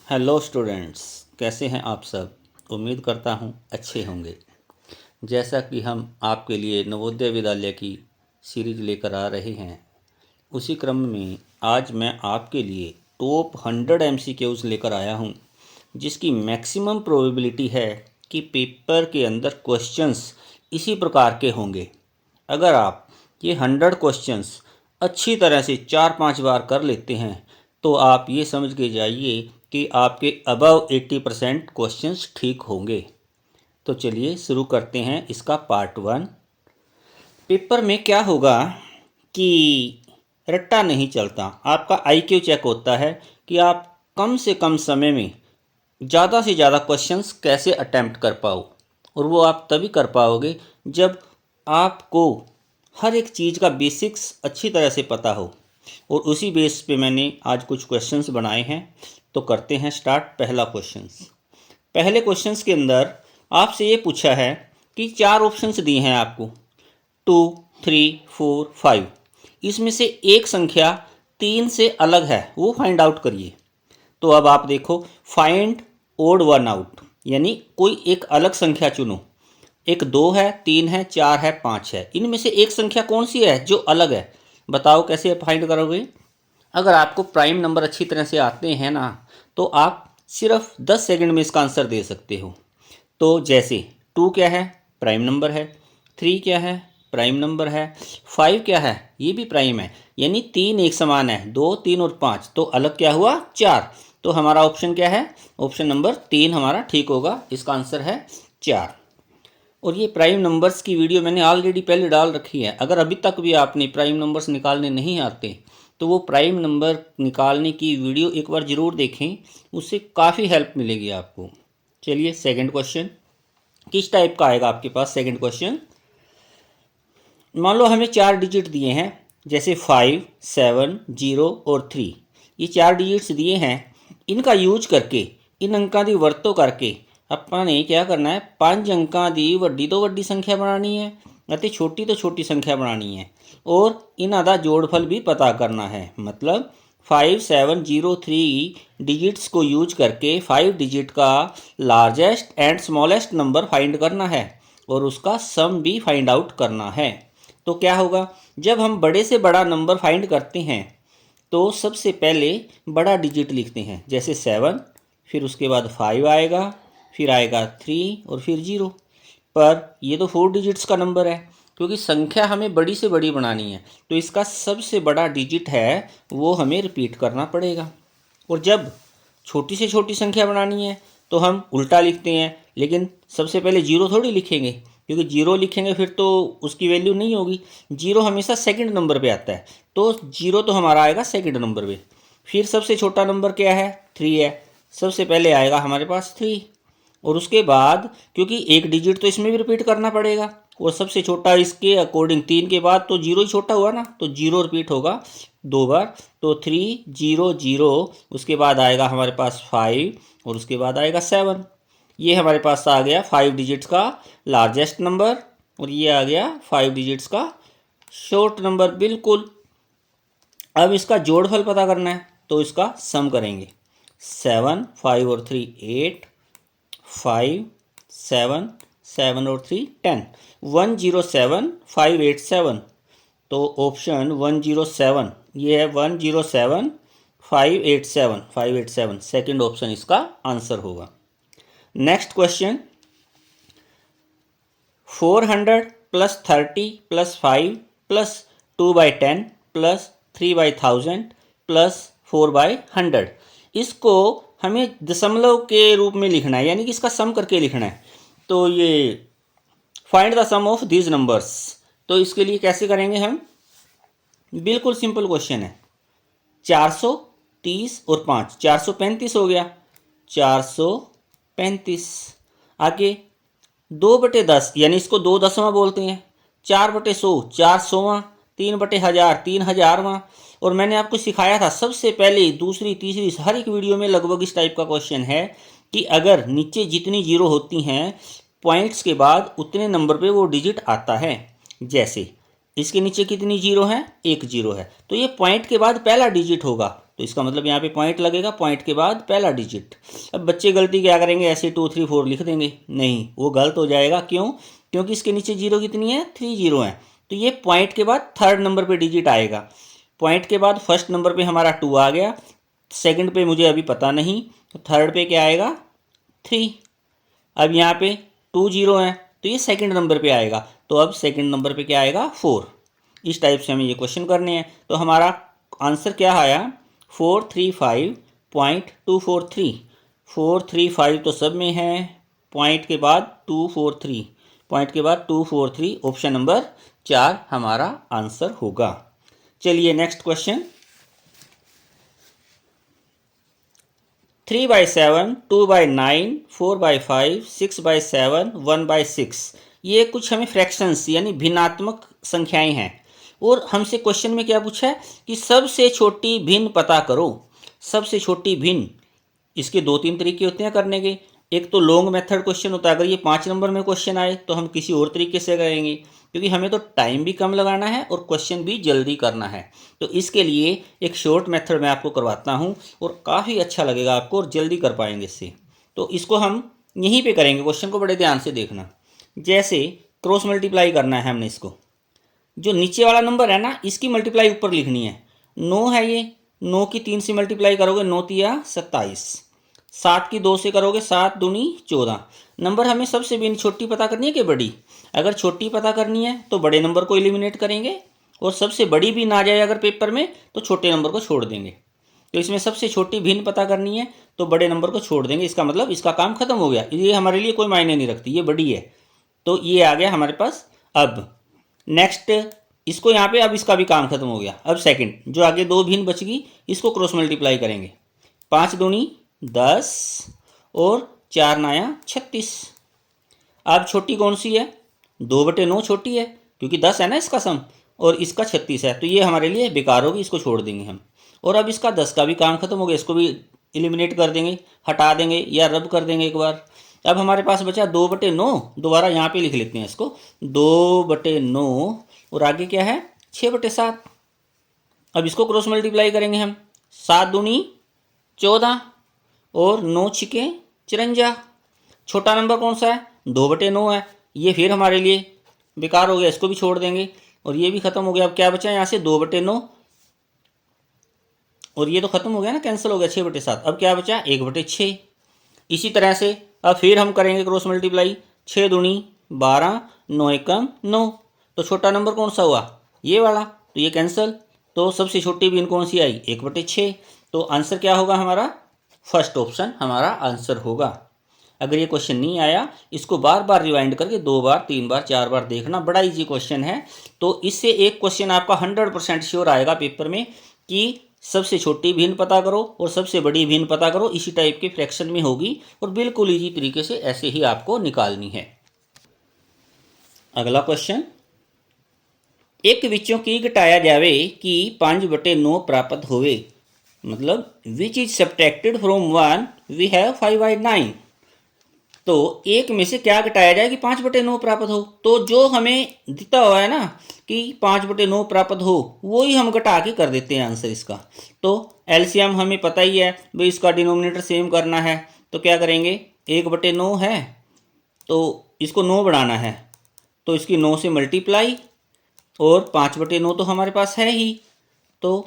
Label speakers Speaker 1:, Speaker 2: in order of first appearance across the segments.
Speaker 1: Hello students, कैसे हैं आप सब। उम्मीद करता हूं अच्छे होंगे। जैसा कि हम आपके लिए नवोदय विद्यालय की सीरीज लेकर आ रहे हैं, उसी क्रम में आज मैं आपके लिए टॉप 100 एमसीक्यूज़ लेकर आया हूं, जिसकी मैक्सिमम प्रोबेबिलिटी है कि पेपर के अंदर क्वेश्चंस इसी प्रकार के होंगे। अगर आप ये 100 क्वेश्चंस अच्छी तरह से 4-5 बार कर लेते हैं तो आप ये समझ के जाइए कि आपके अबव 80% क्वेश्चंस ठीक होंगे। तो चलिए शुरू करते हैं इसका पार्ट 1। पेपर में क्या होगा कि रट्टा नहीं चलता, आपका आईक्यू चेक होता है कि आप कम से कम समय में ज़्यादा से ज़्यादा क्वेश्चंस कैसे अटेम्प्ट कर पाओ। और वो आप तभी कर पाओगे जब आपको हर एक चीज़ का बेसिक्स अच्छी तरह से पता हो। और उसी बेस पे मैंने आज कुछ क्वेश्चंस बनाए हैं। तो करते हैं स्टार्ट। पहला क्वेश्चंस, पहले क्वेश्चंस के अंदर आपसे ये पूछा है कि 4 ऑप्शंस दिए हैं आपको 2, 3, 4, 5। इसमें से एक संख्या 3 से अलग है, वो फाइंड आउट करिए। तो अब आप देखो, फाइंड ओड वन आउट, यानी कोई एक अलग संख्या चुनो। एक 2 है, 3 है, 4 है, 5 है। इनमें से एक संख्या कौन सी है जो अलग है, बताओ कैसे फाइंड करोगे। अगर आपको प्राइम नंबर अच्छी तरह से आते हैं ना, तो आप सिर्फ 10 सेकंड में इसका आंसर दे सकते हो। तो जैसे 2 क्या है, प्राइम नंबर है। 3 क्या है, प्राइम नंबर है। 5 क्या है, ये भी प्राइम है। यानी 3 एक समान है, 2, 3 और 5। तो अलग क्या हुआ, 4। तो हमारा ऑप्शन क्या है, ऑप्शन नंबर 3 हमारा ठीक होगा। इसका आंसर है 4। और ये प्राइम नंबर्स की वीडियो मैंने ऑलरेडी पहले डाल रखी है। अगर अभी तक भी आपने प्राइम नंबर्स निकालने नहीं आते तो वो प्राइम नंबर निकालने की वीडियो एक बार ज़रूर देखें, उससे काफ़ी हेल्प मिलेगी आपको। चलिए सेकंड क्वेश्चन, किस टाइप का आएगा आपके पास सेकंड क्वेश्चन। मान लो हमें 4 डिजिट दिए हैं, जैसे 5, 7, 0 और 3। ये 4 डिजिट्स दिए हैं। इनका यूज करके, इन अंਕਾਂ ਦੀ ਵਰਤੋਂ करके ਆਪਾਂ ਨੇ क्या करना है, 5 अंਕਾਂ ਦੀ ਵੱਡੀ ਤੋਂ ਵੱਡੀ संख्या बनानी है ਅਤੇ छोटी तो छोटी संख्या बनानी है। और इन्हां ਦਾ जोड़फल भी पता करना है। मतलब 5, 7, 0, 3 डिजिट्स को यूज करके 5 डिजिट का largest and smallest number find करना है और उसका सम भी फाइंड आउट करना है। तो क्या होगा, जब हम बड़े से बड़ा नंबर फाइंड करते हैं तो सबसे पहले बड़ा डिजिट लिखते हैं, जैसे 7, फिर उसके बाद 5 आएगा, फिर आएगा 3 और फिर 0। पर ये तो 4 डिजिट्स का नंबर है, क्योंकि संख्या हमें बड़ी से बड़ी बनानी है तो इसका सबसे बड़ा डिजिट है वो हमें रिपीट करना पड़ेगा। और जब छोटी से छोटी संख्या बनानी है तो हम उल्टा लिखते हैं, लेकिन सबसे पहले 0 थोड़ी लिखेंगे, क्योंकि 0 लिखेंगे फिर तो उसकी वैल्यू नहीं होगी। 0 हमेशा सेकंड नंबर पे आता है, तो 0 तो हमारा आएगा सेकंड नंबर पे। फिर सबसे छोटा नंबर क्या है, 3 है। सबसे पहले आएगा हमारे पास 3। और उसके बाद क्योंकि एक डिजिट तो इसमें भी रिपीट करना पड़ेगा, और सबसे छोटा इसके अकॉर्डिंग 3 के बाद तो 0 ही छोटा हुआ ना, तो 0 रिपीट होगा 2 बार। तो 3, 0, 0। उसके बाद आएगा हमारे पास 5 और उसके बाद आएगा 7। ये हमारे पास आ गया 5 डिजिट्स का लार्जेस्ट नंबर, और ये आ गया 5 डिजिट्स का शॉर्ट नंबर, बिल्कुल। अब इसका जोड़फल पता करना है तो इसका सम करेंगे। 7, 5 और 3 8, 5, 7, 7 और 3 10, 107, 587। तो ऑप्शन 107, ये है 107, 587, 587 सेकेंड ऑप्शन इसका आंसर होगा। Next question, 400 plus 30 plus 5 plus 2/10 plus 3/1000 plus 4/100, इसको हमें दशमलव के रूप में लिखना है, यानी कि इसका सम करके लिखना है। तो ये find the sum of these numbers, तो इसके लिए कैसे करेंगे हम, बिल्कुल सिंपल क्वेश्चन है। 430 और 5, 435 हो गया, 435। आगे 2/10, यानी इसको 2 दसवां बोलते हैं। 4/100, 4 सौवां। 3/1000, 3 हज़ारवां। और मैंने आपको सिखाया था सबसे पहले, दूसरी तीसरी हर एक वीडियो में लगभग इस टाइप का क्वेश्चन है कि अगर नीचे जितनी जीरो होती हैं पॉइंट्स के बाद उतने नंबर पे वो डिजिट आता है। जैसे इसके नीचे कितनी जीरो है, 1 जीरो है, तो ये पॉइंट के बाद पहला डिजिट होगा, तो इसका मतलब यहाँ पे पॉइंट लगेगा, पॉइंट के बाद पहला डिजिट। अब बच्चे गलती क्या करेंगे, ऐसे 2 3 4 लिख देंगे, नहीं वो गलत हो जाएगा। क्यों? क्योंकि इसके नीचे जीरो कितनी है, 3 जीरो है। तो ये पॉइंट के बाद थर्ड नंबर पे डिजिट आएगा। पॉइंट के बाद फर्स्ट नंबर पे हमारा 2 आ गया, सेकंड पे मुझे अभी पता नहीं, तो थर्ड पे क्या आएगा, 3। अब यहाँ पे 2 जीरो है तो ये सेकंड नंबर पे आएगा, तो अब सेकंड नंबर पे क्या आएगा, 4। इस टाइप से हमें ये क्वेश्चन करने हैं। तो हमारा आंसर क्या आया, 435.243। 435 तो सब में है, पॉइंट के बाद 243, पॉइंट के बाद 243, ऑप्शन नंबर 4 हमारा आंसर होगा। चलिए नेक्स्ट क्वेश्चन। 3/7, 2/9, 4/5, 6/7, 1/6, ये कुछ हमें फ्रैक्शंस यानी भिन्नात्मक संख्याएं हैं। और हमसे क्वेश्चन में क्या पूछा है कि सबसे छोटी भिन्न पता करो। सबसे छोटी भिन्न, इसके 2 3 तरीके होते हैं करने के। एक तो लॉन्ग मेथड क्वेश्चन होता है, अगर ये 5 नंबर में क्वेश्चन आए तो हम किसी और तरीके से करेंगे, क्योंकि हमें तो टाइम भी कम लगाना है और क्वेश्चन भी जल्दी करना है। तो इसके लिए एक शॉर्ट मेथड मैं आपको करवाता हूँ और काफ़ी अच्छा लगेगा आपको और जल्दी कर पाएंगे इससे। तो इसको हम यहीं पे करेंगे, क्वेश्चन को बड़े ध्यान से देखना। जैसे क्रॉस मल्टीप्लाई करना है हमने, इसको जो नीचे वाला नंबर है ना इसकी मल्टीप्लाई ऊपर लिखनी है। 9 है ये, 9 की 3 से मल्टीप्लाई करोगे 9 तिया 27, 7 की 2 से करोगे 7 दूनी 14। नंबर हमें सबसे भी छोटी पता करनी है कि बड़ी। अगर छोटी पता करनी है तो बड़े नंबर को एलिमिनेट करेंगे, और सबसे बड़ी भी ना जाए अगर पेपर में तो छोटे नंबर को छोड़ देंगे। तो इसमें सबसे छोटी भिन्न पता करनी है तो बड़े नंबर को छोड़ देंगे, इसका मतलब इसका काम खत्म हो गया, ये हमारे लिए कोई मायने नहीं रखती, ये बड़ी है। तो ये आ गया हमारे पास। अब नेक्स्ट इसको यहाँ पे, अब इसका भी काम खत्म हो गया। अब सेकंड जो आगे 2 भिन्न बच गई, इसको क्रॉस मल्टीप्लाई करेंगे। 5 दूनी 10 और 4 नाया 36। अब छोटी कौन सी है, 2/9 छोटी है, क्योंकि 10 है ना इसका सम और इसका 36 है, तो ये हमारे लिए बेकार होगी, इसको छोड़ देंगे हम। और अब इसका 10 का भी काम खत्म हो गया, इसको भी एलिमिनेट कर देंगे, हटा देंगे या रब कर देंगे एक बार। अब हमारे पास बचा 2/9, दोबारा यहाँ पे लिख लेते हैं इसको, 2/9 और आगे क्या है 6/7। अब इसको क्रॉस मल्टीप्लाई करेंगे हम, 7 दूनी 14 और 9 छिके 54। छोटा नंबर कौन सा है, 2/9 है, ये फिर हमारे लिए बेकार हो गया, इसको भी छोड़ देंगे और ये भी खत्म हो गया। अब क्या बचा यहाँ से 2/9 और ये तो खत्म हो गया ना, कैंसिल हो गया 6/7। अब क्या बचा 1/6। इसी तरह से अब फिर हम करेंगे क्रॉस मल्टीप्लाई, 6 दूनी 12, 9 एकम 9। तो छोटा नंबर कौन सा हुआ, ये वाला, तो ये कैंसिल। तो सबसे छोटी भिन्न कौन सी आई, 1/6। तो आंसर क्या होगा हमारा, फर्स्ट ऑप्शन हमारा आंसर होगा। अगर ये क्वेश्चन नहीं आया, इसको बार बार रिवाइंड करके 2 बार 3 बार 4 बार देखना, बड़ा इजी क्वेश्चन है। तो इससे एक क्वेश्चन आपका 100% श्योर आएगा पेपर में कि सबसे छोटी भिन्न पता करो और सबसे बड़ी भिन्न पता करो, इसी टाइप के फ्रैक्शन में होगी और बिल्कुल इजी तरीके से ऐसे ही आपको निकालनी है। अगला क्वेश्चन, एक विचों की घटाया जावे कि 5/9 प्राप्त होवे, मतलब which is subtracted from 1 we have 5/9। तो एक में से क्या घटाया जाए कि 5/9 प्राप्त हो। तो जो हमें दिता हुआ है ना कि 5/9 प्राप्त हो, वो ही हम घटा के कर देते हैं आंसर इसका। तो एलसीएम हमें पता ही है भाई, इसका डिनोमिनेटर सेम करना है, तो क्या करेंगे, 1/9 है तो इसको 9 बढ़ाना है, तो इसकी 9 से मल्टीप्लाई, और 5/9 तो हमारे पास है ही, तो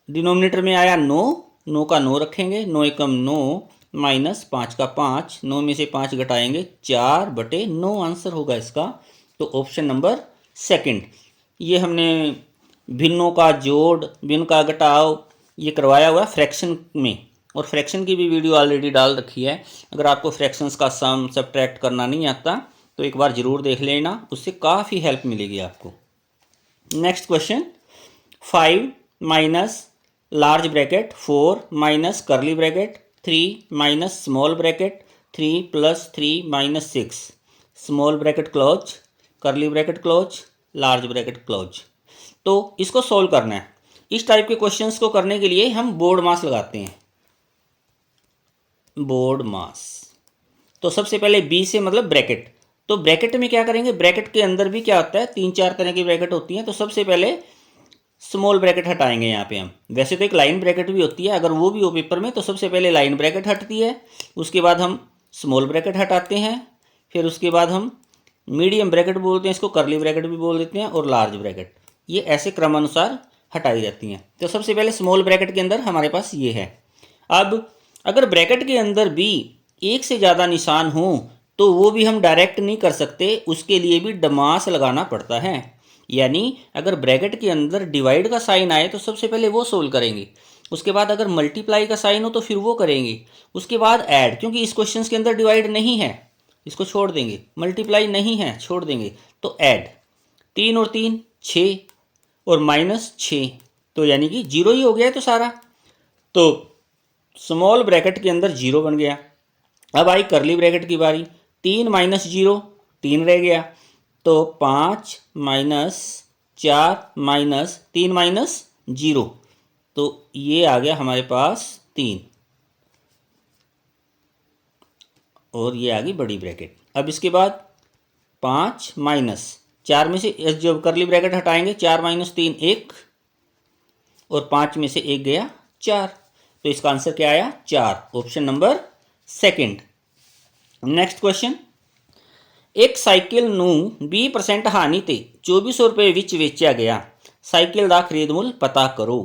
Speaker 1: डिनोमिनेटर में आया 9, 9 का 9 रखेंगे, 9 एकम 9 माइनस 5 का 5, 9 में से 5 घटाएंगे 4/9 आंसर होगा इसका। तो ऑप्शन नंबर सेकंड, ये हमने भिन्नों का जोड़, भिन्न का घटाव ये करवाया हुआ है फ्रैक्शन में, और फ्रैक्शन की भी वीडियो ऑलरेडी डाल रखी है। अगर आपको फ्रैक्शंस का सम सब्ट्रैक्ट करना नहीं आता तो एक बार ज़रूर देख लेना, उससे काफ़ी हेल्प मिलेगी आपको। Next question, 5 minus large bracket 4 minus करली bracket 3 minus small bracket 3 plus 3 minus 6, small bracket close, करली bracket close, large bracket close. तो इसको सॉल्व करना है। इस टाइप के क्वेश्चंस को करने के लिए हम बोर्ड मास लगाते हैं, बोर्ड मास। तो सबसे पहले बी से मतलब ब्रैकेट, तो ब्रैकेट में क्या करेंगे, ब्रैकेट के अंदर भी क्या होता है, 3 4 तरह की ब्रैकेट होती हैं। तो सबसे पहले स्मॉल ब्रैकेट हटाएंगे यहाँ पे हम। वैसे तो एक लाइन ब्रैकेट भी होती है, अगर वो भी हो पेपर में तो सबसे पहले लाइन ब्रैकेट हटती है, उसके बाद हम स्मॉल ब्रैकेट हटाते हैं, फिर उसके बाद हम मीडियम ब्रैकेट बोलते हैं इसको, करली ब्रैकेट भी बोल देते हैं, और लार्ज ब्रैकेट। ये ऐसे क्रमानुसार हटाई जाती हैं। तो सबसे पहले स्मॉल ब्रैकेट के अंदर हमारे पास ये है। अब अगर ब्रैकेट के अंदर भी एक से ज़्यादा निशान हो तो वो भी हम डायरेक्ट नहीं कर सकते, उसके लिए भी डमास लगाना पड़ता है। यानी अगर ब्रैकेट के अंदर डिवाइड का साइन आए तो सबसे पहले वो सोल्व करेंगे, उसके बाद अगर मल्टीप्लाई का साइन हो तो फिर वो करेंगे, उसके बाद ऐड, क्योंकि इस क्वेश्चन के अंदर डिवाइड नहीं है इसको छोड़ देंगे, मल्टीप्लाई नहीं है छोड़ देंगे, तो ऐड 3 और 3 6 और -6, तो यानी कि 0 ही हो गया है तो सारा। तो स्मॉल ब्रैकेट के अंदर 0 बन गया। अब आई करली ब्रैकेट की बारी, 3 - 0 3 रह गया, तो 5 - 4 - 3 - 0, तो ये आ गया हमारे पास 3, और ये आ गई बड़ी ब्रैकेट। अब इसके बाद 5 - 4 में से जब करली ब्रैकेट हटाएंगे 4 - 3 1, और 5 में से 1 गया 4, तो इसका आंसर क्या आया 4, option number second. Next question, एक साइकिल ਨੂੰ 20% हानि ते 2400 रुपये विच वेचा गया, साइकिल का खरीद मूल्य पता करो।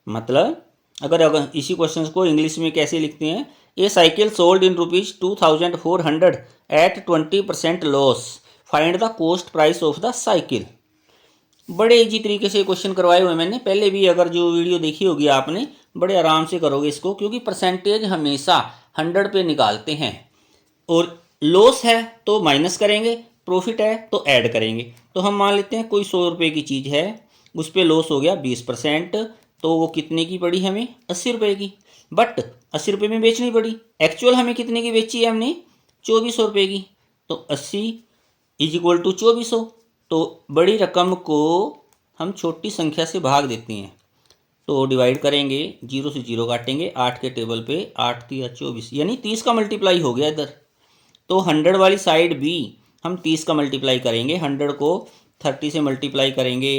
Speaker 1: मतलब अगर इसी क्वेश्चन को इंग्लिश में कैसे लिखते हैं, ये cycle sold in ₹2400 at 20% loss, find the cost price of the cycle. बड़े इजी तरीके से क्वेश्चन करवाए हुए मैंने पहले भी, अगर जो वीडियो देखी होगी आपने, बड़े आराम से करोगे इसको, क्योंकि परसेंटेज हमेशा 100 पे निकालते हैं, और लॉस है तो माइनस करेंगे, प्रॉफिट है तो ऐड करेंगे। तो हम मान लेते हैं कोई 100 रुपये की चीज़ है, उस पर लॉस हो गया 20%, तो वो कितने की पड़ी हमें 80 रुपये की, बट 80 रुपये में बेचनी पड़ी, एक्चुअल हमें कितने की बेची है हमने 2400 रुपये की, तो 80 = 2400, तो बड़ी रकम को हम छोटी संख्या से भाग देते हैं, तो डिवाइड करेंगे, 0 से 0 काटेंगे, 8 के टेबल पे 8 × 24 यानी 30 का मल्टीप्लाई हो गया इधर। तो 100 वाली साइड भी हम 30 का मल्टीप्लाई करेंगे, 100 को 30 से मल्टीप्लाई करेंगे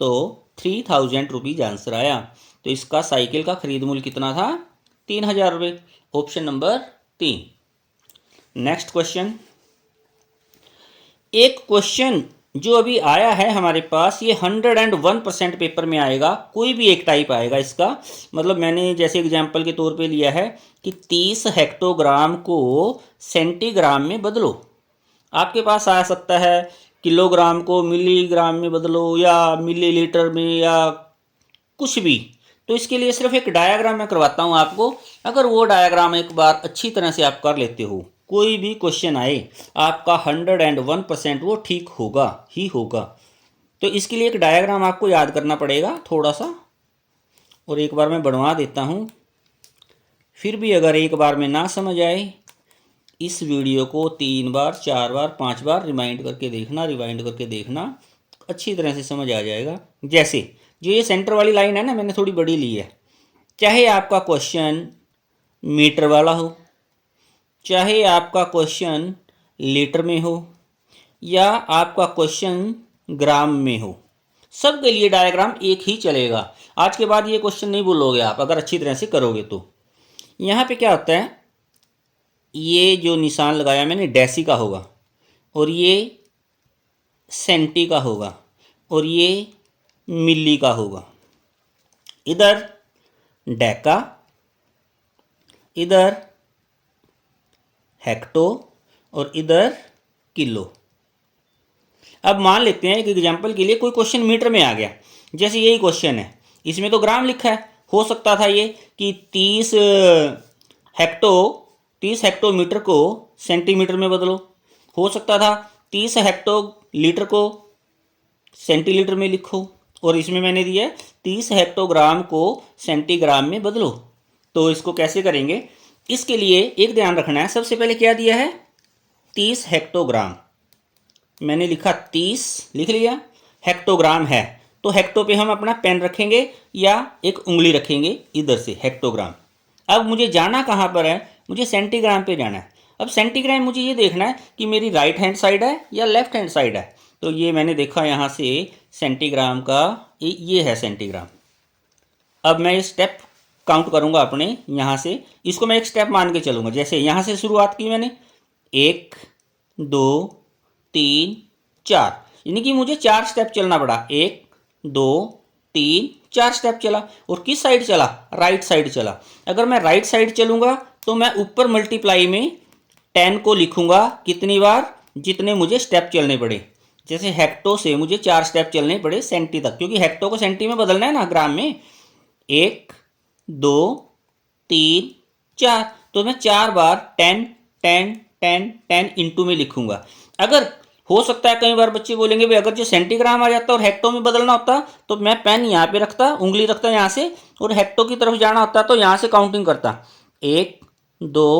Speaker 1: तो 3000 रुपीज़ आंसर आया। तो इसका साइकिल का खरीद मूल्य कितना था 3000 रुपये, ऑप्शन नंबर 3। नेक्स्ट क्वेश्चन, एक क्वेश्चन जो अभी आया है हमारे पास, ये 101% पेपर में आएगा, कोई भी एक टाइप आएगा इसका। मतलब मैंने जैसे एग्जाम्पल के तौर पे लिया है कि 30 हेक्टोग्राम को सेंटीग्राम में बदलो। आपके पास आ सकता है किलोग्राम को मिलीग्राम में बदलो, या मिलीलीटर में, या कुछ भी। तो इसके लिए सिर्फ एक डायग्राम मैं करवाता हूँ आपको, अगर वो डायग्राम एक बार अच्छी तरह से आप कर लेते हो, कोई भी क्वेश्चन आए आपका 101% वो ठीक होगा ही होगा। तो इसके लिए एक डायग्राम आपको याद करना पड़ेगा थोड़ा सा, और एक बार मैं बनवा देता हूँ। फिर भी अगर एक बार में ना समझ आए, इस वीडियो को 3 बार 4 बार 5 बार रिवाइंड करके देखना, अच्छी तरह से समझ आ जाएगा। जैसे जो ये सेंटर वाली लाइन है ना, मैंने थोड़ी बड़ी ली है, चाहे आपका क्वेश्चन मीटर वाला हो, चाहे आपका क्वेश्चन लीटर में हो, या आपका क्वेश्चन ग्राम में हो, सब के लिए डायग्राम एक ही चलेगा। आज के बाद ये क्वेश्चन नहीं भूलोगे आप, अगर अच्छी तरह से करोगे तो। यहाँ पे क्या होता है, ये जो निशान लगाया मैंने डेसी का होगा, और ये सेंटी का होगा, और ये मिली का होगा। इधर डेका, इधर हेक्टो, और इधर किलो। अब मान लेते हैं एक एग्जांपल के लिए कोई क्वेश्चन मीटर में आ गया, जैसे यही क्वेश्चन है, इसमें तो ग्राम लिखा है, हो सकता था ये कि 30 हेक्टोमीटर को सेंटीमीटर में बदलो, हो सकता था 30 हेक्टोलीटर को सेंटीलीटर में लिखो, और इसमें मैंने दिया है 30 हेक्टोग्राम को सेंटीग्राम में बदलो। तो इसको कैसे करेंगे, इसके लिए एक ध्यान रखना है, सबसे पहले क्या दिया है 30 हेक्टोग्राम, मैंने लिखा 30 लिख लिया, हेक्टोग्राम है तो हेक्टो पे हम अपना पेन रखेंगे या एक उंगली रखेंगे इधर से हेक्टोग्राम। अब मुझे जाना कहाँ पर है, मुझे सेंटीग्राम पे जाना है। अब सेंटीग्राम मुझे ये देखना है कि मेरी राइट हैंड साइड है या लेफ्ट हैंड साइड है, तो ये मैंने देखा यहाँ से सेंटीग्राम का ये है सेंटीग्राम। अब मैं ये स्टेप काउंट करूँगा अपने यहाँ से, इसको मैं एक स्टेप मान के चलूँगा। जैसे यहाँ से शुरुआत की मैंने 1 2 3 4, यानी कि मुझे 4 स्टेप चलना पड़ा। 1 2 3 4 स्टेप चला। और किस साइड चला? राइट साइड चला। अगर मैं राइट साइड चलूँगा तो मैं ऊपर मल्टीप्लाई में 10 को लिखूँगा कितनी बार? जितने मुझे स्टेप चलने पड़े। जैसे हेक्टो से मुझे 4 स्टेप चलने पड़े सेंटी तक, क्योंकि हेक्टो को सेंटी में बदलना है ना ग्राम में। 1 2 3 4, तो मैं 4 बार 10 10 10 10 इंटू में लिखूंगा। अगर हो सकता है कई बार बच्चे बोलेंगे भाई अगर जो सेंटीग्राम आ जाता और हेक्टो में बदलना होता तो मैं पेन यहाँ पे रखता, उंगली रखता यहाँ से, और हेक्टो की तरफ जाना होता तो यहाँ से काउंटिंग करता 1 2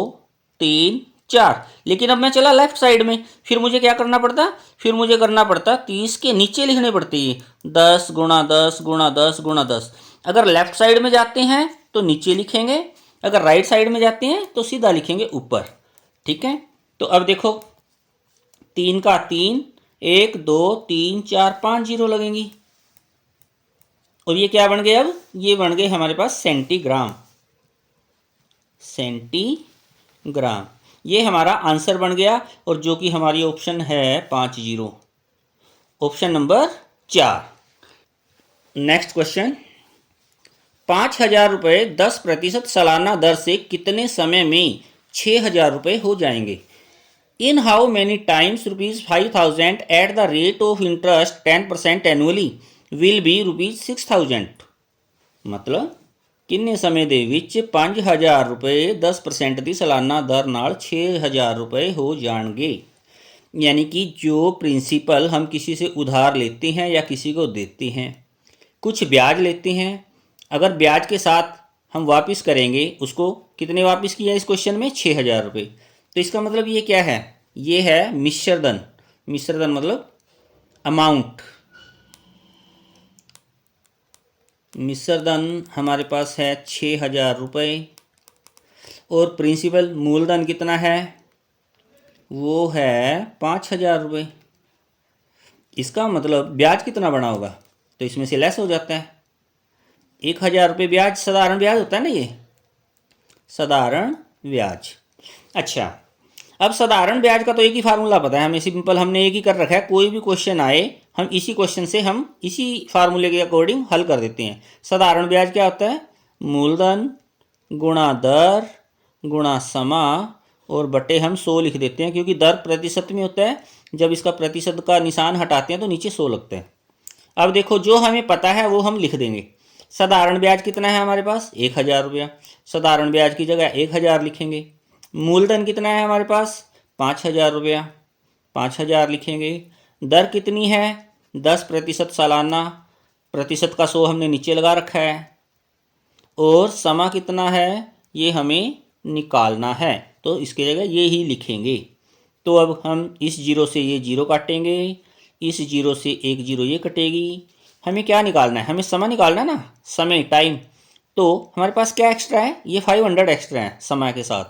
Speaker 1: 3 4। लेकिन अब मैं चला लेफ्ट साइड में, फिर मुझे क्या करना पड़ता? फिर मुझे करना पड़ता 30 के नीचे लिखने पड़ती है 10 गुणा 10 गुणा 10 गुणा 10। अगर लेफ्ट साइड में जाते हैं तो नीचे लिखेंगे, अगर राइट साइड में जाते हैं तो सीधा लिखेंगे ऊपर। ठीक है, तो अब देखो 3 का 3, 1 2 3 4 5 जीरो लगेंगी। और ये क्या बन गए? अब ये बन गए हमारे पास सेंटीग्राम। सेंटीग्राम ये हमारा आंसर बन गया, और जो कि हमारी ऑप्शन है 5 zero, option number 4। Next question, 5,000 रुपये 10% सालाना दर से कितने समय में 6,000 रुपये हो जाएंगे? In how many times ₹5,000 at the rate of interest 10% annually will be ₹6,000। मतलब किन्ने समय ਦੇ ਵਿੱਚ 5,000 रुपये 10% ਦੀ सालाना दर ਨਾਲ 6,000 रुपये हो जाएंगे। यानी कि जो प्रिंसिपल हम किसी से उधार लेते हैं या किसी को देते हैं, कुछ ब्याज लेते हैं, अगर ब्याज के साथ हम वापस करेंगे उसको, कितने वापस किया इस क्वेश्चन में? 6,000 रुपये। तो इसका मतलब ये क्या है? ये है मिश्रधन। मिश्रधन मतलब अमाउंट। मिश्रधन हमारे पास है 6,000 रुपये, और प्रिंसिपल मूलधन कितना है? वो है 5,000 रुपये। इसका मतलब ब्याज कितना बना होगा? तो इसमें से लेस हो जाता है। 1,000 रुपये ब्याज साधारण ब्याज होता है ना, ये साधारण ब्याज। अच्छा, अब साधारण ब्याज का तो एक ही फार्मूला पता है हमें, सिंपल हमने एक ही कर रखा है। कोई भी क्वेश्चन आए हम इसी क्वेश्चन से हम इसी फार्मूले के अकॉर्डिंग हल कर देते हैं। साधारण ब्याज क्या होता है? मूलधन गुणा दर गुणा समय, और बटे हम 100 लिख देते हैं, क्योंकि दर प्रतिशत में होता है। जब इसका प्रतिशत का निशान हटाते हैं तो नीचे 100 लगता है। अब देखो जो हमें पता है वो हम लिख देंगे। साधारण ब्याज कितना है हमारे पास? 1,000 रुपया। साधारण ब्याज की जगह 1,000 लिखेंगे। मूलधन कितना है हमारे पास? 5,000 रुपया। 5,000 लिखेंगे। दर कितनी है? 10% सालाना, प्रतिशत का 100 हमने नीचे लगा रखा है। और समय कितना है ये हमें निकालना है, तो इसकी जगह ये ही लिखेंगे। तो अब हम इस जीरो से ये जीरो काटेंगे, इस जीरो से एक जीरो ये कटेगी। हमें क्या निकालना है? हमें समय निकालना है ना, समय, टाइम। तो हमारे पास क्या एक्स्ट्रा है? ये 500 एक्स्ट्रा है समय के साथ,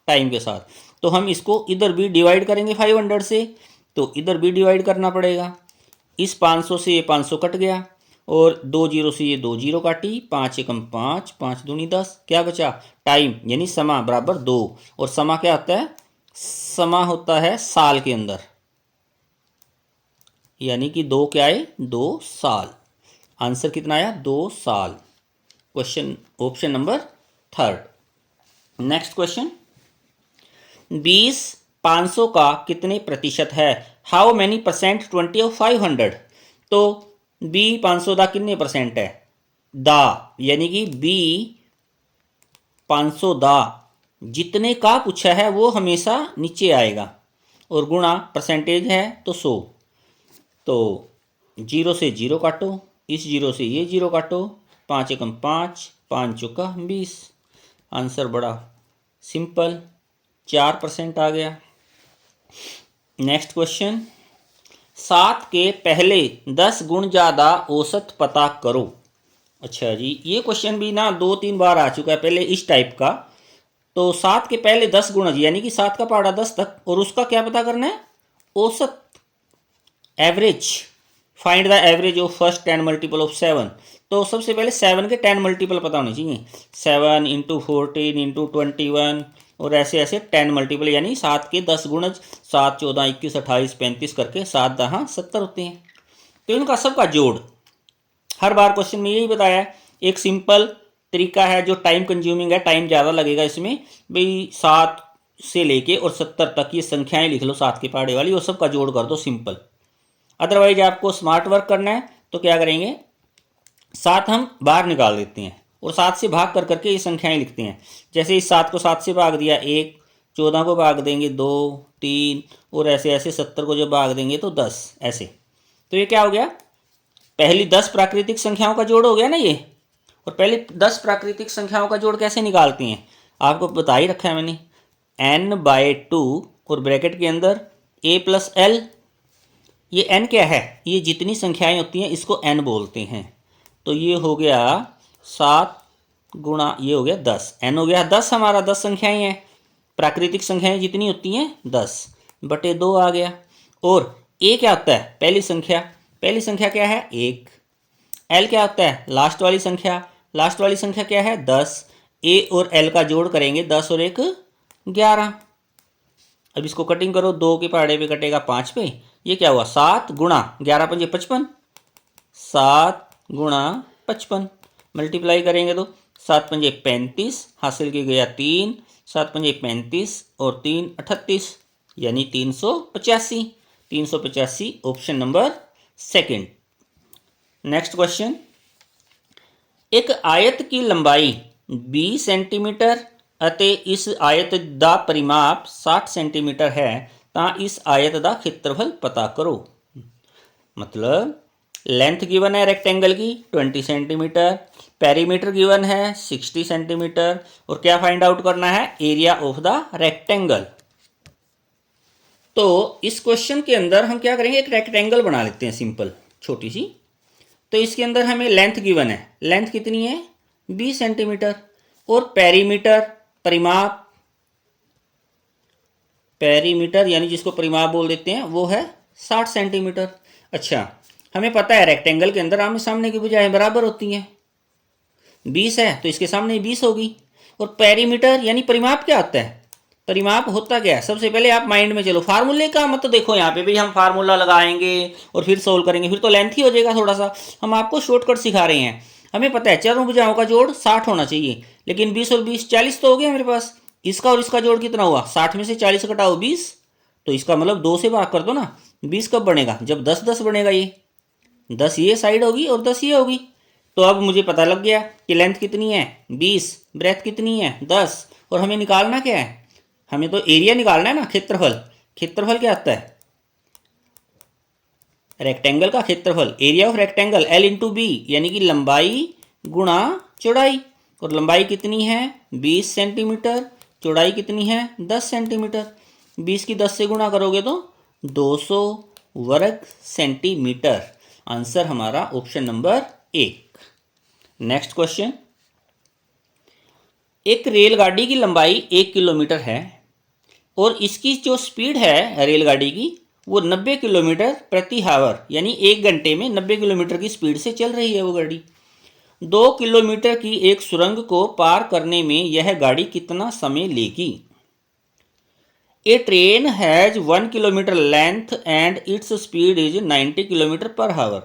Speaker 1: टाइम के साथ। तो हम इसको इधर भी डिवाइड करेंगे 500 से, तो इधर भी डिवाइड करना पड़ेगा। इस 500 से ये 500 कट गया, और 2 जीरो से ये 2 जीरो काटी, 5 एकम 5, 5 दूनी 10, क्या बचा? टाइम यानी समय बराबर 2। और समय क्या होता है? समय होता है साल के अंदर, यानी कि 2 क्या है? 2 साल। आंसर कितना आया? 2 साल। Question option number 3। Next question, 20 500 का कितने प्रतिशत है? How many percent 20 of 500? तो बी 500 का कितने परसेंट है? दा, यानी कि बी 500 दा, जितने का पूछा है वो हमेशा नीचे आएगा, और गुणा परसेंटेज है तो 100। तो जीरो से जीरो काटो, इस जीरो से ये जीरो काटो, 5 एकम 5, 5 चौका 20। आंसर बड़ा सिंपल 4% आ गया। नेक्स्ट क्वेश्चन, 7 के पहले 10 गुण ज़्यादा औसत पता करो। अच्छा जी, ये क्वेश्चन भी ना 2-3 बार आ चुका है पहले इस टाइप का। तो 7 के पहले 10 गुण, यानी कि 7 का पहाड़ा 10 तक, और उसका क्या पता करना है? औसत, average. Find the average of first 10 multiple of 7। तो सबसे पहले 7 के 10 मल्टीपल पता होने चाहिए। 7 इंटू 14 इंटू 21 और ऐसे ऐसे 10 मल्टीपल, यानी 7 के 10 गुणज, 7 14 21 28 35 करके 7 10 70 होते हैं। तो इनका सबका जोड़, हर बार क्वेश्चन में यही बताया है। एक सिंपल तरीका है जो टाइम कंज्यूमिंग है, टाइम ज़्यादा लगेगा इसमें भाई। 7 से लेके और 70 तक ये संख्याएं लिख लो 7 के पहाड़े वाली, और सबका जोड़ कर दो सिंपल। अदरवाइज आपको स्मार्ट वर्क करना है तो क्या करेंगे, 7 हम बाहर निकाल देते हैं और 7 से भाग कर करके ये संख्याएं लिखते हैं। जैसे इस 7 को 7 से भाग दिया 1, 14 को भाग देंगे 2 3, और ऐसे ऐसे 70 को जब भाग देंगे तो 10 ऐसे। तो ये क्या हो गया, पहली 10 प्राकृतिक संख्याओं का जोड़ हो गया ना ये। और पहले 10 प्राकृतिक संख्याओं का जोड़ कैसे निकालते हैं आपको बता ही रखा है मैंने, n/2 और ब्रैकेट के अंदर a + l। ये n क्या है, ये जितनी संख्याएं होती हैं इसको n बोलते हैं। तो ये हो गया 7 गुणा ये हो गया 10, n हो गया 10, हमारा 10 संख्याएं हैं, प्राकृतिक संख्याएं जितनी होती हैं 10/2 आ गया। और a क्या होता है, पहली संख्या, पहली संख्या क्या है 1। l क्या होता है, लास्ट वाली संख्या, लास्ट वाली संख्या क्या है 10। a और l का जोड़ करेंगे 10 और 1 11। अब इसको कटिंग करो, 2 के पहाड़े पे कटेगा 5 पे, ये क्या हुआ 7 गुणा 11 पंजे 55, 7 गुणा 55 मल्टीप्लाई करेंगे तो 7 पंजे 35, हासिल की गया 3, 7 पंजे 35 और 3 38, यानी 385। 385 option number second. Next question, एक आयत की लंबाई 20 सेंटीमीटर ਅਤੇ इस आयत ਦਾ परिमाप 60 सेंटीमीटर है, ਤਾਂ इस आयत ਦਾ क्षेत्रफल पता करो। मतलब लेंथ गिवन है रेक्टेंगल की 20 सेंटीमीटर, पेरीमीटर गिवन है 60 सेंटीमीटर, और क्या फाइंड आउट करना है, एरिया ऑफ द रेक्टेंगल। तो इस क्वेश्चन के अंदर हम क्या करेंगे, एक रेक्टेंगल बना लेते हैं सिंपल छोटी सी। तो इसके अंदर हमें लेंथ गिवन है, लेंथ कितनी है 20 सेंटीमीटर, और पेरीमीटर परिमाप, पेरीमीटर यानी जिसको परिमाप बोल देते हैं वो है 60 सेंटीमीटर। अच्छा, हमें पता है रेक्टेंगल के अंदर आमने सामने की भुजाएं बराबर होती हैं, 20 है तो इसके सामने 20 होगी। और पेरीमीटर यानी परिमाप क्या होता है, परिमाप होता क्या है, सबसे पहले आप माइंड में चलो, फार्मूले का मत देखो यहाँ पे भी हम फार्मूला लगाएंगे और फिर सोल्व करेंगे, फिर तो लेंथ ही हो जाएगा थोड़ा सा। हम आपको शॉर्टकट सिखा रहे हैं। हमें पता है चारों भुजाओं का जोड़ 60 होना चाहिए, लेकिन 20 और 20 40 तो हो गया मेरे पास। इसका और इसका जोड़ कितना हुआ, 60 में से 40 घटाओ 20, तो इसका मतलब 2 से भाग कर दो ना। 20 कब बनेगा, जब 10 10 बनेगा, ये 10 ये साइड होगी और 10 ये होगी। तो अब मुझे पता लग गया कि लेंथ कितनी है 20, ब्रेथ कितनी है 10, और हमें निकालना क्या है, हमें तो एरिया निकालना है ना, क्षेत्रफल। क्षेत्रफल क्या आता है, रेक्टेंगल का क्षेत्रफल, area of rectangle L into b, यानी कि लंबाई गुणा चौड़ाई। और लंबाई कितनी है 20 सेंटीमीटर, चौड़ाई कितनी है 10 सेंटीमीटर। 20 की 10 से गुणा करोगे तो 200 वर्ग सेंटीमीटर। आंसर हमारा ऑप्शन नंबर 1। नेक्स्ट क्वेश्चन, एक रेलगाड़ी की लंबाई 1 किलोमीटर है और इसकी जो स्पीड है रेलगाड़ी की वो 90 किलोमीटर प्रति हावर, यानी 1 घंटे में 90 किलोमीटर की स्पीड से चल रही है वो गाड़ी। 2 किलोमीटर की एक सुरंग को पार करने में यह गाड़ी कितना समय लेगी। A train has 1 kilometre length and its speed is 90 kilometre per hour.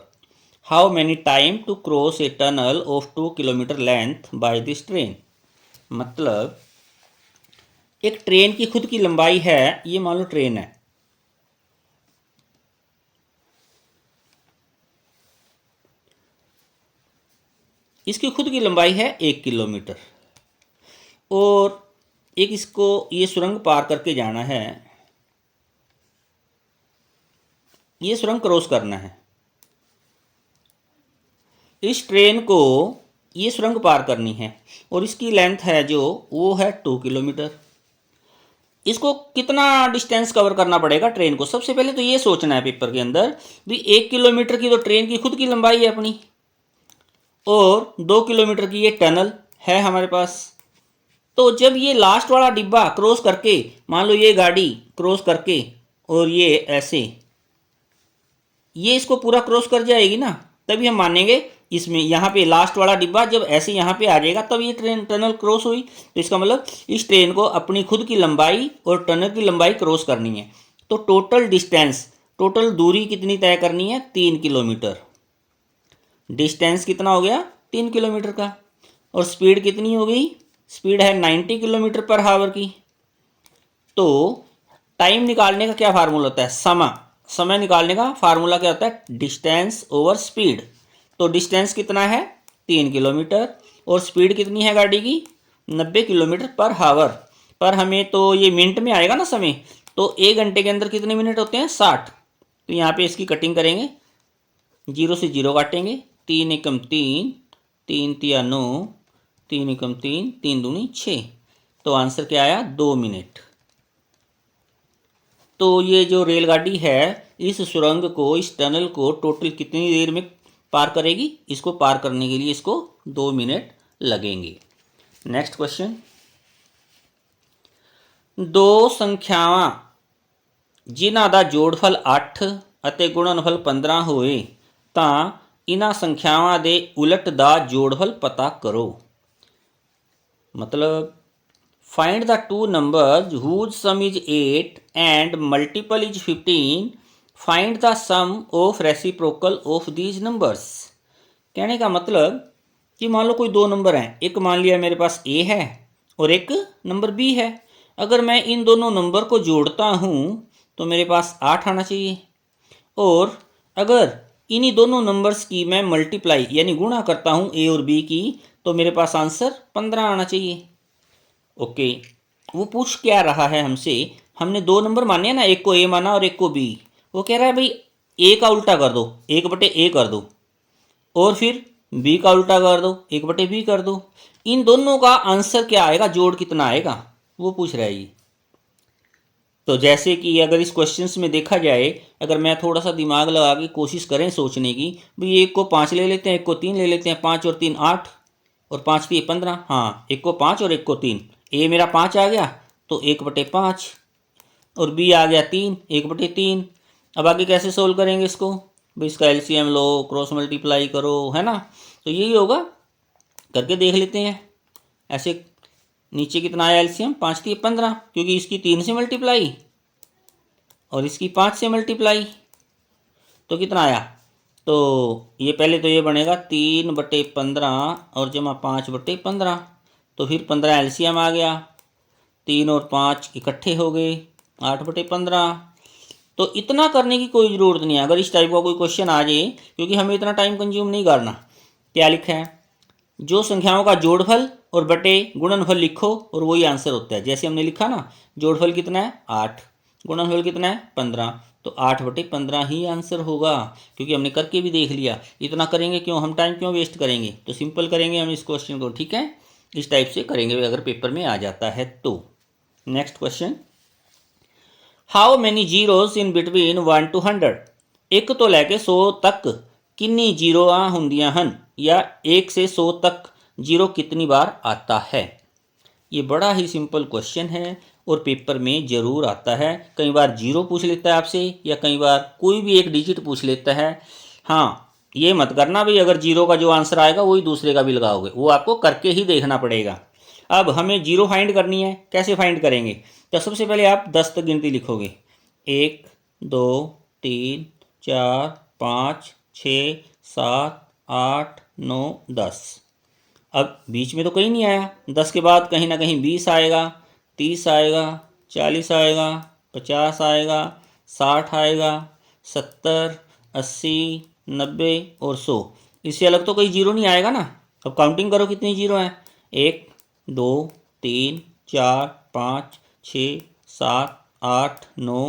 Speaker 1: How many time to cross a tunnel of 2 kilometre length by this train. मतलब एक ट्रेन की खुद की लंबाई है, ये मान लो ट्रेन है, इसकी खुद की लंबाई है 1 किलोमीटर, और एक इसको ये सुरंग पार करके जाना है, ये सुरंग क्रॉस करना है। इस ट्रेन को ये सुरंग पार करनी है और इसकी लेंथ है जो वो है 2 किलोमीटर। इसको कितना डिस्टेंस कवर करना पड़ेगा ट्रेन को, सबसे पहले तो ये सोचना है पेपर के अंदर भी 1 किलोमीटर की तो ट्रेन की खुद की लंबाई है अपनी, और 2 किलोमीटर की ये टनल है हमारे पास। तो जब ये लास्ट वाला डिब्बा क्रॉस करके, मान लो ये गाड़ी क्रॉस करके और ये ऐसे ये इसको पूरा क्रॉस कर जाएगी ना, तभी हम मानेंगे। इसमें यहाँ पे लास्ट वाला डिब्बा जब ऐसे यहाँ पे आ जाएगा तब ये ट्रेन टनल क्रॉस हुई। तो इसका मतलब इस ट्रेन को अपनी खुद की लंबाई और टनल की लंबाई क्रॉस करनी है। तो टोटल डिस्टेंस, टोटल दूरी कितनी तय करनी है? 3 किलोमीटर। डिस्टेंस कितना हो गया? 3 किलोमीटर का। और स्पीड कितनी हो गई? स्पीड है 90 किलोमीटर पर हावर की। तो टाइम निकालने का क्या फार्मूला होता है? समय निकालने का फार्मूला क्या होता है? Distance over speed. तो डिस्टेंस कितना है? 3 किलोमीटर। और स्पीड कितनी है गाड़ी की? 90 किलोमीटर पर हावर। पर हमें तो ये मिनट में आएगा ना समय, तो 1 घंटे के अंदर कितने मिनट होते हैं? 60। तो यहाँ पे इसकी कटिंग करेंगे, 0 से 0 काटेंगे, 3 एकम 3, 3 तिया 9, 3 एकम 3, 3 दूनी 6। तो आंसर क्या आया? 2 मिनट। तो ये जो रेलगाड़ी है इस सुरंग को, इस टनल को टोटल कितनी देर में पार करेगी? इसको पार करने के लिए इसको 2 मिनट लगेंगे। नेक्स्ट क्वेश्चन, दो संख्यावां जिन्हां दा जोड़फल 8 ਅਤੇ ਗੁਣਨਫਲ 15 ਹੋਏ ਤਾਂ इन्हां संख्यावां दे उलट दा जोड़फल पता करो। मतलब find the two numbers whose sum is 8 and multiple is 15, find the sum of reciprocal of these numbers. कहने का मतलब कि मान लो कोई दो नंबर हैं, एक मान लिया मेरे पास ए है और एक नंबर बी है। अगर मैं इन दोनों नंबर को जोड़ता हूँ तो मेरे पास 8 आना चाहिए, और अगर इन्हीं दोनों नंबर्स की मैं मल्टीप्लाई यानी गुणा करता हूँ ए और बी की, तो मेरे पास आंसर 15 आना चाहिए। ओके, वो पूछ क्या रहा है हमसे? हमने दो नंबर माने हैं ना, एक को ए माना और एक को बी। वो कह रहा है भाई ए का उल्टा कर दो, 1/a कर दो, और फिर बी का उल्टा कर दो, 1/b कर दो। इन दोनों का आंसर क्या आएगा, जोड़ कितना आएगा, वो पूछ रहा है ये। तो जैसे कि अगर इस क्वेश्चंस में देखा जाए, अगर मैं थोड़ा सा दिमाग लगा के कोशिश करें सोचने की, भाई एक को 5 ले लेते हैं, एक को 3 ले लेते हैं, 5 और 3 8, और 5 3 15। हाँ, एक को 5 और एक को 3। ए मेरा 5 आ गया तो 1/5, और बी आ गया 3, 1/3। अब आगे कैसे सोल्व करेंगे इसको? भाई इसका एलसीएम लो, क्रॉस मल्टीप्लाई करो, है ना। तो यही होगा, करके देख लेते हैं। ऐसे नीचे कितना आया एलसीएम? 5 3 15, क्योंकि इसकी 3 से मल्टीप्लाई और इसकी 5 से मल्टीप्लाई, तो कितना आया? तो ये पहले तो ये बनेगा 3/15 और जमा 5/15, तो फिर 15 एलसीएम आ गया, 3 और 5 इकट्ठे हो गए 8/15। तो इतना करने की कोई ज़रूरत नहीं है अगर इस टाइप का कोई क्वेश्चन आ जाए, क्योंकि हमें इतना टाइम कंज्यूम नहीं करना। क्या लिखा है? जो संख्याओं का जोड़फल और बटे गुणनफल लिखो और वही आंसर होता है। जैसे हमने लिखा ना, जोड़फल कितना है 8, गुणनफल कितना है 15, तो 8/15 ही आंसर होगा, क्योंकि हमने करके भी देख लिया। इतना करेंगे क्यों, हम टाइम क्यों वेस्ट करेंगे? तो सिंपल करेंगे हम इस क्वेश्चन को, ठीक है। इस टाइप से करेंगे अगर पेपर में आ जाता है तो। Next question, how many zeros in between 1 to 100? 1 ਤੋਂ ਲੈ ਕੇ 100 तक किन्नी जीरोआं ਹੁੰਦੀਆਂ ਹਨ, या 1 से 100 तक जीरो कितनी बार आता है? ये बड़ा ही सिंपल क्वेश्चन है और पेपर में ज़रूर आता है। कई बार जीरो पूछ लेता है आपसे, या कई बार कोई भी एक डिजिट पूछ लेता है। हाँ, ये मत करना भाई अगर जीरो का जो आंसर आएगा वही दूसरे का भी लगाओगे, वो आपको करके ही देखना पड़ेगा। अब हमें जीरो फाइंड करनी है, कैसे फाइंड करेंगे? तो सबसे पहले आप 10 तक गिनती लिखोगे, 1 2 3 4 5 6 7 8 9 10। अब बीच में तो कहीं नहीं आया, 10 के बाद कहीं ना कहीं 20 आएगा, 30 आएगा, 40 आएगा, 50 आएगा, 60 आएगा, 70 80 90 और 100। इससे अलग तो कोई जीरो नहीं आएगा ना। अब काउंटिंग करो कितनी जीरो हैं, 1 2 3 4 5 6 7 8 9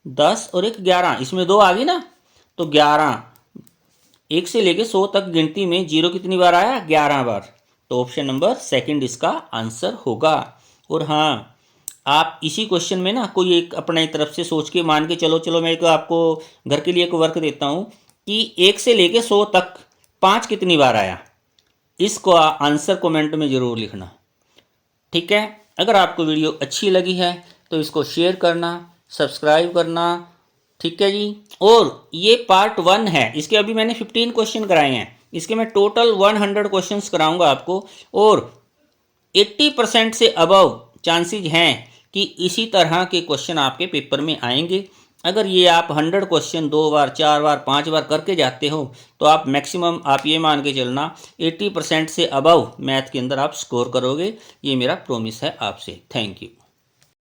Speaker 1: 10 और एक 11, इसमें 2 आ गई ना, तो 11। 1 से लेके 100 तक गिनती में जीरो कितनी बार आया? 11 बार। तो ऑप्शन नंबर सेकंड इसका आंसर होगा। और हाँ, आप इसी क्वेश्चन में ना कोई एक अपने तरफ से सोच के मान के चलो मैं एक आपको घर के लिए एक वर्क देता हूँ कि 1 से लेके 100 तक 5 कितनी बार आया, इसको आंसर कमेंट में ज़रूर लिखना, ठीक है। अगर आपको वीडियो अच्छी लगी है तो इसको शेयर करना, सब्सक्राइब करना, ठीक है जी। और ये पार्ट 1 है, इसके अभी मैंने 15 क्वेश्चन कराए हैं, इसके मैं टोटल 100 क्वेश्चंस कराऊंगा आपको। और 80% से अबव चांसेस हैं कि इसी तरह के क्वेश्चन आपके पेपर में आएंगे। अगर ये आप 100 क्वेश्चन 2 बार 4 बार 5 बार करके जाते हो तो आप मैक्सिमम आप ये मान के चलना 80% से अबव मैथ के अंदर आप स्कोर करोगे। ये मेरा प्रॉमिस है आपसे। Thank you.